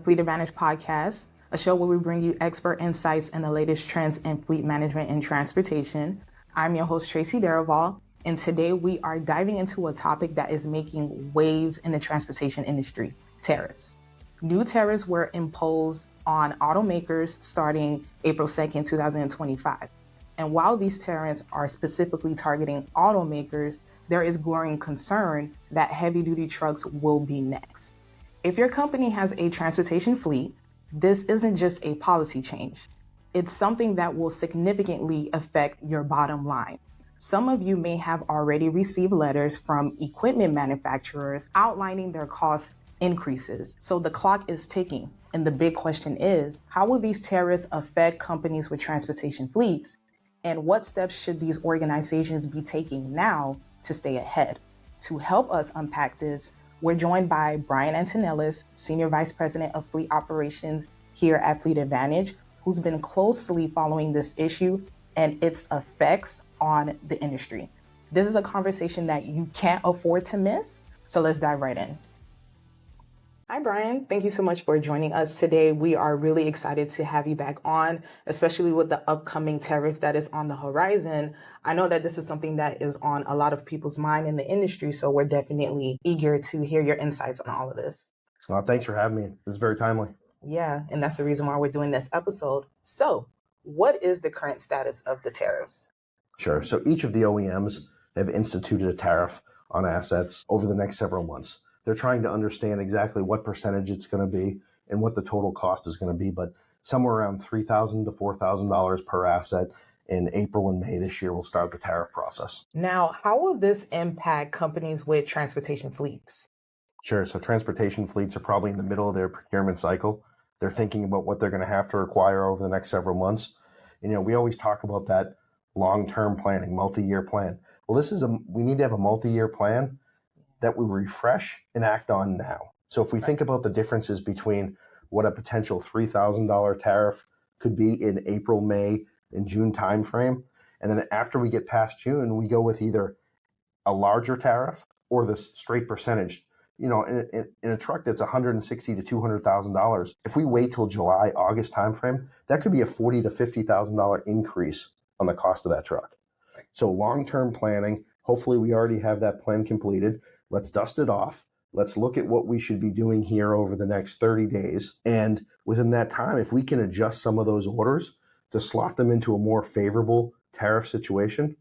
Fleet Advantage podcast, a show where we bring you expert insights and the latest trends in fleet management and transportation. I'm your host, Tracy Daraval, and today we are diving into a topic that is making waves in the transportation industry, tariffs. New tariffs were imposed on automakers starting April 2nd, 2025. And while these tariffs are specifically targeting automakers, there is growing concern that heavy-duty trucks will be next. If your company has a transportation fleet, this isn't just a policy change. It's something that will significantly affect your bottom line. Some of you may have already received letters from equipment manufacturers outlining their cost increases. So the clock is ticking. And the big question is, how will these tariffs affect companies with transportation fleets? And what steps should these organizations be taking now to stay ahead? To help us unpack this, we're joined by Brian Antonellis, Senior Vice President of Fleet Operations here at Fleet Advantage, who's been closely following this issue and its effects on the industry. This is a conversation that you can't afford to miss, so let's dive right in. Hi, Brian. Thank you so much for joining us today. We are really excited to have you back on, especially with the upcoming tariff that is on the horizon. I know that this is something that is on a lot of people's mind in the industry, so we're definitely eager to hear your insights on all of this. Well, thanks for having me. This is very timely. Yeah, and that's the reason why we're doing this episode. So, what is the current status of the tariffs? Sure. So each of the OEMs have instituted a tariff on assets over the next several months. They're trying to understand exactly what percentage it's going to be and what the total cost is going to be, but somewhere around $3,000 to $4,000 per asset in April and May this year will start the tariff process. Now, how will this impact companies with transportation fleets? Sure. So transportation fleets are probably in the middle of their procurement cycle. They're thinking about what they're going to have to acquire over the next several months. And, we always talk about that long-term planning, multi-year plan. Well, we need to have a multi-year plan that we refresh and act on now. So if we think about the differences between what a potential $3,000 tariff could be in April, May, and June timeframe, and then after we get past June, we go with either a larger tariff or the straight percentage. In a truck that's $160,000 to $200,000, if we wait till July, August timeframe, that could be a $40,000 to $50,000 increase on the cost of that truck. So long-term planning, hopefully we already have that plan completed. Let's dust it off. Let's look at what we should be doing here over the next 30 days. And within that time, if we can adjust some of those orders to slot them into a more favorable tariff situation,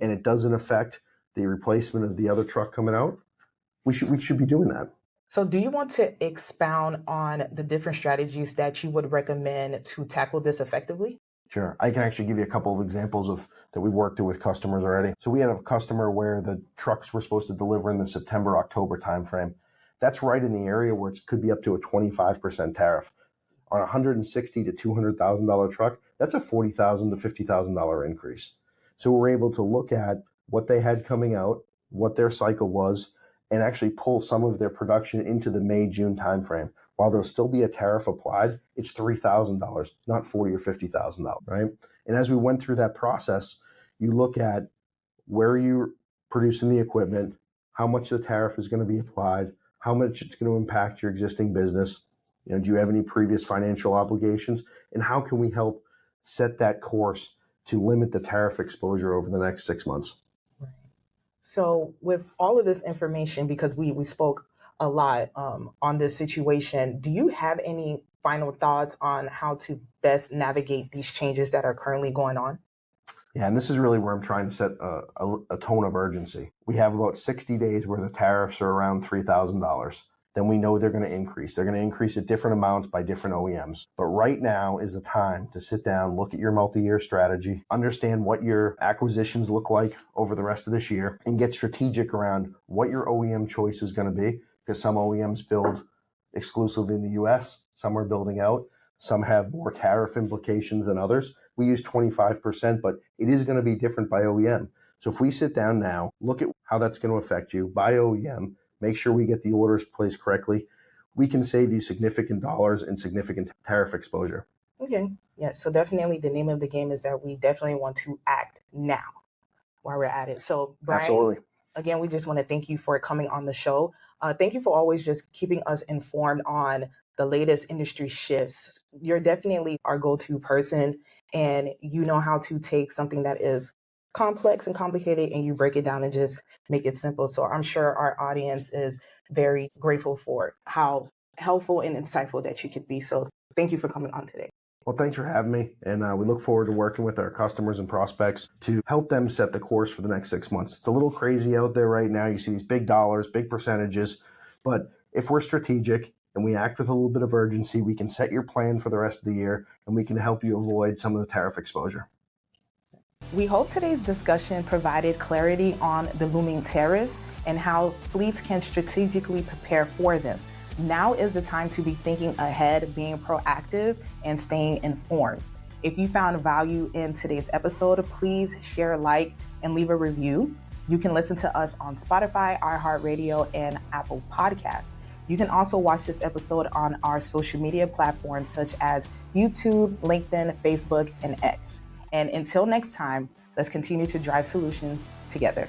and it doesn't affect the replacement of the other truck coming out, we should be doing that. So do you want to expound on the different strategies that you would recommend to tackle this effectively? Sure. I can actually give you a couple of examples that we've worked with customers already. So we had a customer where the trucks were supposed to deliver in the September, October timeframe. That's right in the area where it could be up to a 25% tariff. On a $160,000 to $200,000 truck, that's a $40,000 to $50,000 increase. So we're able to look at what they had coming out, what their cycle was, and actually pull some of their production into the May, June timeframe. While there'll still be a tariff applied, it's $3,000, not $40,000 or $50,000, right? And as we went through that process, you look at where you're producing the equipment, how much the tariff is going to be applied, how much it's going to impact your existing business. Do you have any previous financial obligations? And how can we help set that course to limit the tariff exposure over the next 6 months? Right. So with all of this information, because we spoke a lot on this situation, do you have any final thoughts on how to best navigate these changes that are currently going on? Yeah, and this is really where I'm trying to set a tone of urgency. We have about 60 days where the tariffs are around $3,000. Then we know they're going to increase. They're going to increase at different amounts by different OEMs. But right now is the time to sit down, look at your multi-year strategy, understand what your acquisitions look like over the rest of this year, and get strategic around what your OEM choice is going to be. Because some OEMs build exclusively in the US, some are building out, some have more tariff implications than others. We use 25%, but it is going to be different by OEM. So if we sit down now, look at how that's going to affect you by OEM, make sure we get the orders placed correctly, we can save you significant dollars and significant tariff exposure. Okay. Yeah. So definitely the name of the game is that we definitely want to act now while we're at it. So Brian, Absolutely. Again, we just want to thank you for coming on the show. Thank you for always just keeping us informed on the latest industry shifts, you're definitely our go-to person, and you know how to take something that is complex and complicated and you break it down and just make it simple. So I'm sure our audience is very grateful for how helpful and insightful that you could be. So thank you for coming on today. Well, thanks for having me. And we look forward to working with our customers and prospects to help them set the course for the next 6 months. It's a little crazy out there right now. You see these big dollars, big percentages, but if we're strategic and we act with a little bit of urgency, we can set your plan for the rest of the year and we can help you avoid some of the tariff exposure. We hope today's discussion provided clarity on the looming tariffs and how fleets can strategically prepare for them. Now is the time to be thinking ahead, being proactive, and staying informed. If you found value in today's episode, please share, like, and leave a review. You can listen to us on Spotify, iHeartRadio, and Apple Podcasts. You can also watch this episode on our social media platforms such as YouTube, LinkedIn, Facebook, and X. And until next time, let's continue to drive solutions together.